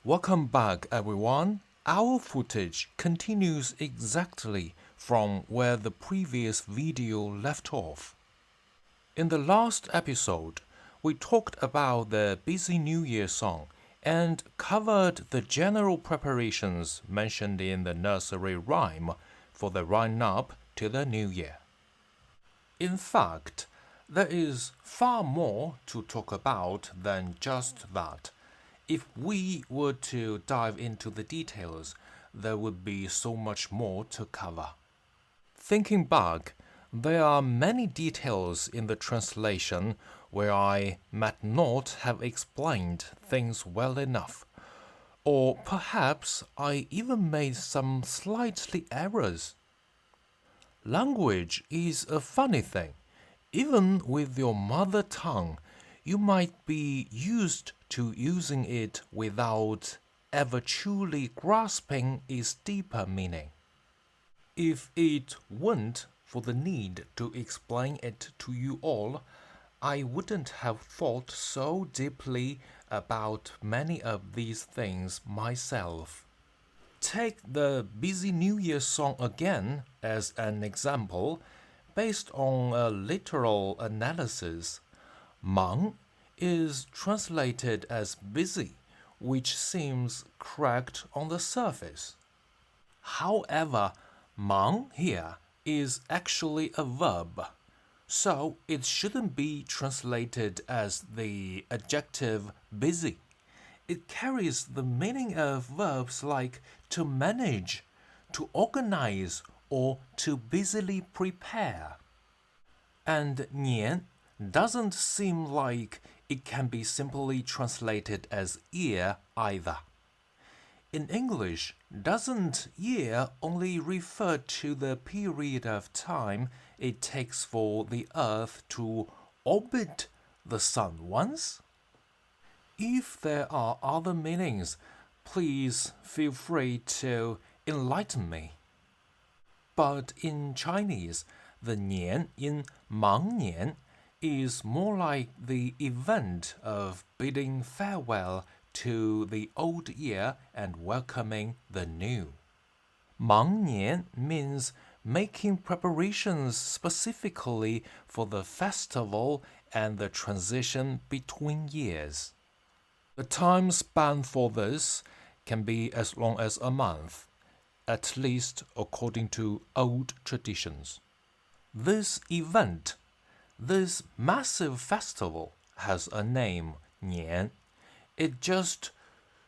Welcome back, everyone. Our footage continues exactly from where the previous video left off. In the last episode, we talked about the Busy New Year song and covered the general preparations mentioned in the nursery rhyme for the run-up to the New Year. In fact, there is far more to talk about than just that. If we were to dive into the details, there would be so much more to cover. Thinking back, there are many details in the translation where I might not have explained things well enough, or perhaps I even made some slightly errors. Language is a funny thing. Even with your mother tongue, you might be used to using it without ever truly grasping its deeper meaning. If it weren't for the need to explain it to you all, I wouldn't have thought so deeply about many of these things myself. Take the Busy New Year song again as an example. Based on a literal analysis, Mang is translated as busy, which seems correct on the surface. However, Mang here is actually a verb, so it shouldn't be translated as the adjective busy. It carries the meaning of verbs like to manage, to organize, or to busily prepare. And Nian doesn't seem like it can be simply translated as year either. In English, doesn't year only refer to the period of time it takes for the Earth to orbit the Sun once? If there are other meanings, please feel free to enlighten me. But in Chinese, the Nian in Mang Nian is more like the event of bidding farewell to the old year and welcoming the new. Mang Nian means making preparations specifically for the festival and the transition between years. The time span for this can be as long as a month, at least according to old traditions. This event, this massive festival, has a name, Nian. It just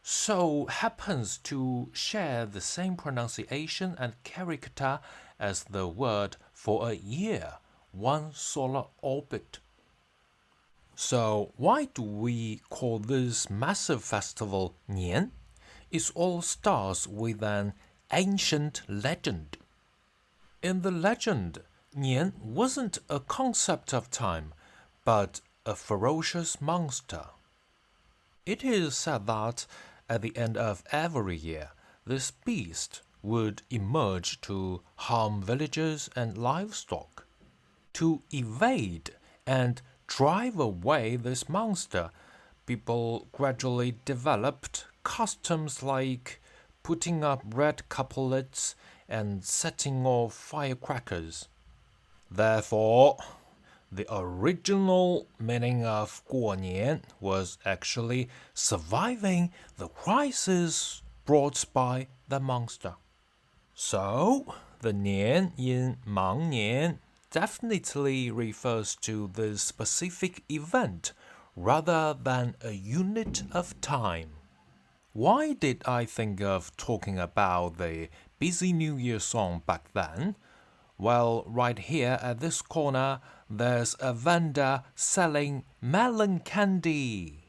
so happens to share the same pronunciation and character as the word for a year, one solar orbit. So why do we call this massive festival Nian? It all starts with an ancient legend. In the legend, Nian wasn't a concept of time, but a ferocious monster. It is said that at the end of every year, this beast would emerge to harm villagers and livestock. To evade and drive away this monster, people gradually developed customs like putting up red couplets and setting off firecrackers. Therefore, the original meaning of 过年 was actually surviving the crisis brought by the monster. So, the Nian in Mang Nian definitely refers to this specific event rather than a unit of time. Why did I think of talking about the Busy New Year song back then? Well, right here at this corner, there's a vendor selling melon candy.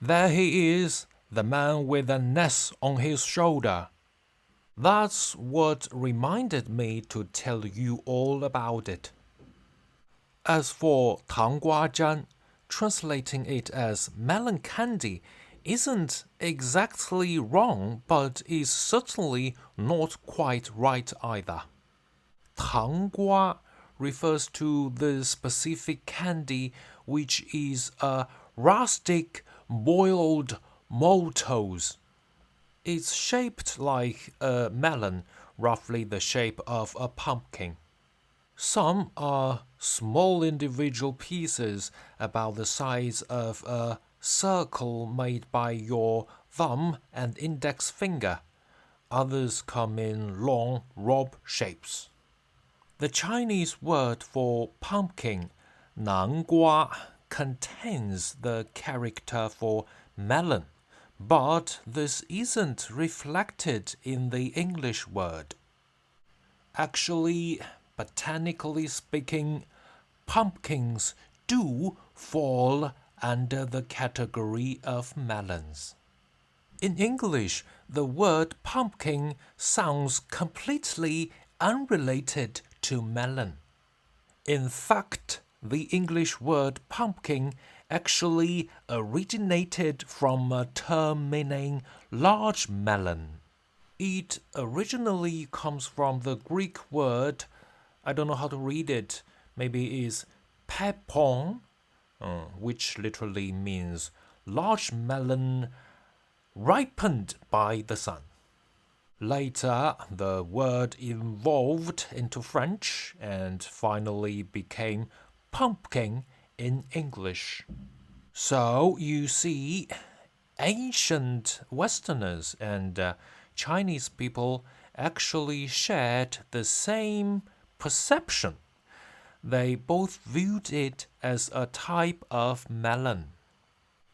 There he is, the man with a nest on his shoulder. That's what reminded me to tell you all about it. As for Tang Gua, translating it as melon candy isn't exactly wrong, but is certainly not quite right either. Tang Gua refers to the specific candy, which is a rustic boiled maltose. It's shaped like a melon, roughly the shape of a pumpkin. Some are small individual pieces about the size of a circle made by your thumb and index finger. Others come in long robe shapes. The Chinese word for pumpkin, 南瓜, contains the character for melon, but this isn't reflected in the English word. Actually, botanically speaking, pumpkins do fall under the category of melons. In English, the word pumpkin sounds completely unrelated to melon. In fact, the English word pumpkin actually originated from a term meaning large melon. It originally comes from the Greek word, I don't know how to read it, maybe it's pepon, which literally means large melon ripened by the sun. Later, the word evolved into French and finally became pumpkin in English. So you see, ancient Westerners and Chinese people actually shared the same perception. They both viewed it as a type of melon.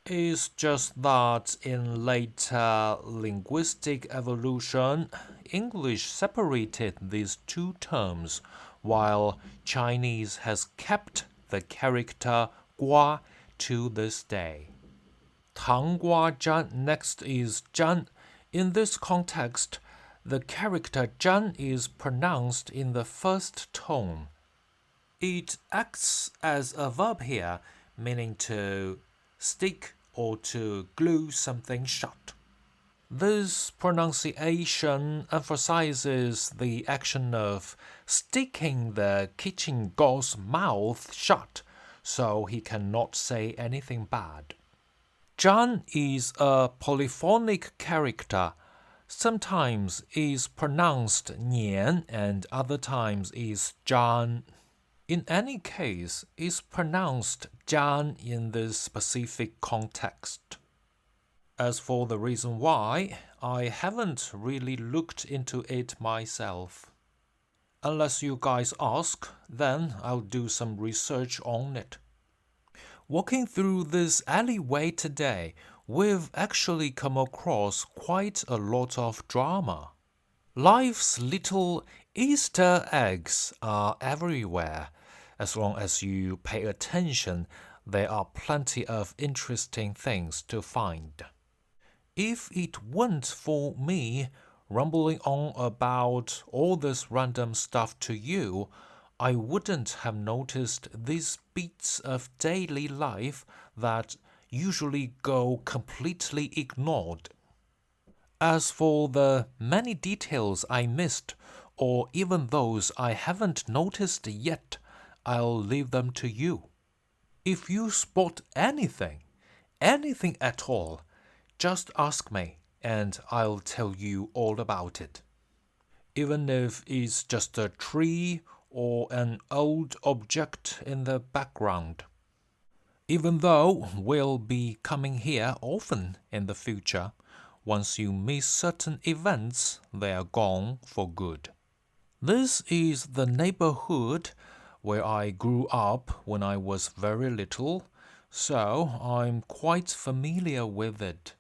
It's just that in later linguistic evolution, English separated these two terms, while Chinese has kept the character Gua to this day. Tang Gua Zhan next is Zhan. In this context, the character Zhan is pronounced in the first tone. It acts as a verb here, meaning to stick or to glue something shut. This pronunciation emphasizes the action of sticking the kitchen god's mouth shut so he cannot say anything bad. Zhan is a polyphonic character. Sometimes is pronounced Nian and other times is Zhan. In any case, it's pronounced Zhan in this specific context. As for the reason why, I haven't really looked into it myself. Unless you guys ask, then I'll do some research on it. Walking through this alleyway today, we've actually come across quite a lot of drama. Life's little Easter eggs are everywhere. As long as you pay attention, there are plenty of interesting things to find. If it weren't for me rumbling on about all this random stuff to you, I wouldn't have noticed these bits of daily life that usually go completely ignored. As for the many details I missed, or even those I haven't noticed yet, I'll leave them to you. If you spot anything at all, just ask me and I'll tell you all about it. Even if it's just a tree or an old object in the background. Even though we'll be coming here often in the future, once you miss certain events, they are gone for good. This is the neighborhood where I grew up when I was very little, so I'm quite familiar with it.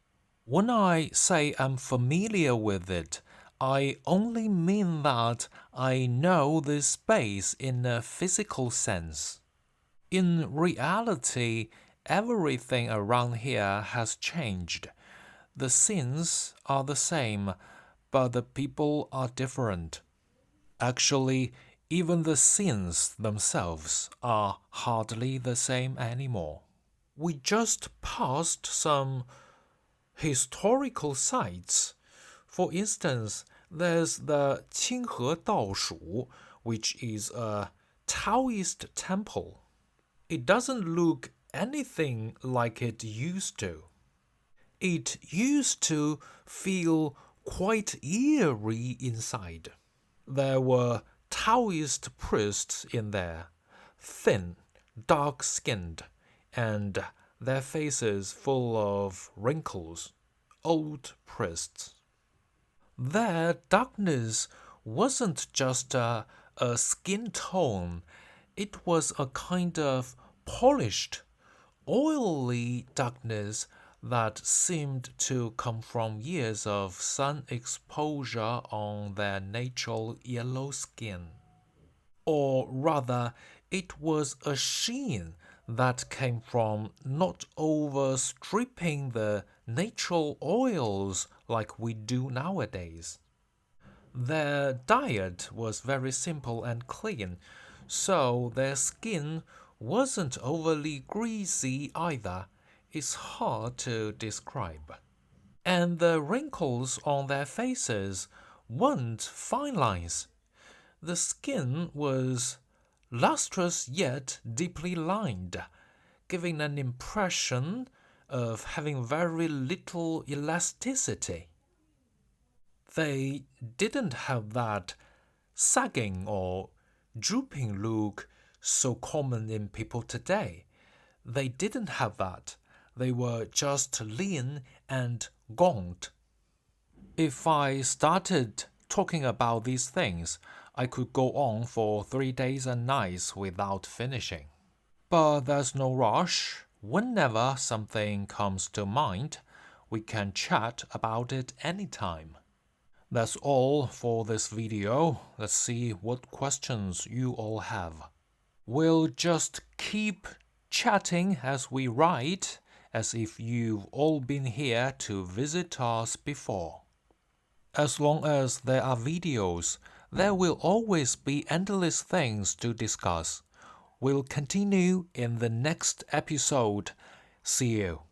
When I say I'm familiar with it, I only mean that I know this space in a physical sense. In reality, everything around here has changed. The scenes are the same, but the people are different. Actually, even the scenes themselves are hardly the same anymore. We just passed some historical sites. For instance, there's the Qinghe Daoshu, which is a Taoist temple. It doesn't look anything like it used to. It used to feel quite eerie inside. There were Taoist priests in there, thin, dark-skinned, and their faces full of wrinkles, old priests. Their darkness wasn't just a skin tone, it was a kind of polished, oily darkness that seemed to come from years of sun exposure on their natural yellow skin. Or rather, it was a sheen that came from not overstripping the natural oils like we do nowadays. Their diet was very simple and clean, so their skin wasn't overly greasy either. It's hard to describe. And the wrinkles on their faces weren't fine lines. The skin was lustrous yet deeply lined, giving an impression of having very little elasticity. They didn't have that sagging or drooping look so common in people today. They didn't have that. They were just lean and gaunt. If I started talking about these things, I could go on for 3 days and nights without finishing. But there's no rush. Whenever something comes to mind, we can chat about it anytime. That's all for this video. Let's see what questions you all have. We'll just keep chatting as we write, as if you've all been here to visit us before. As long as there are videos, there will always be endless things to discuss. We'll continue in the next episode. See you.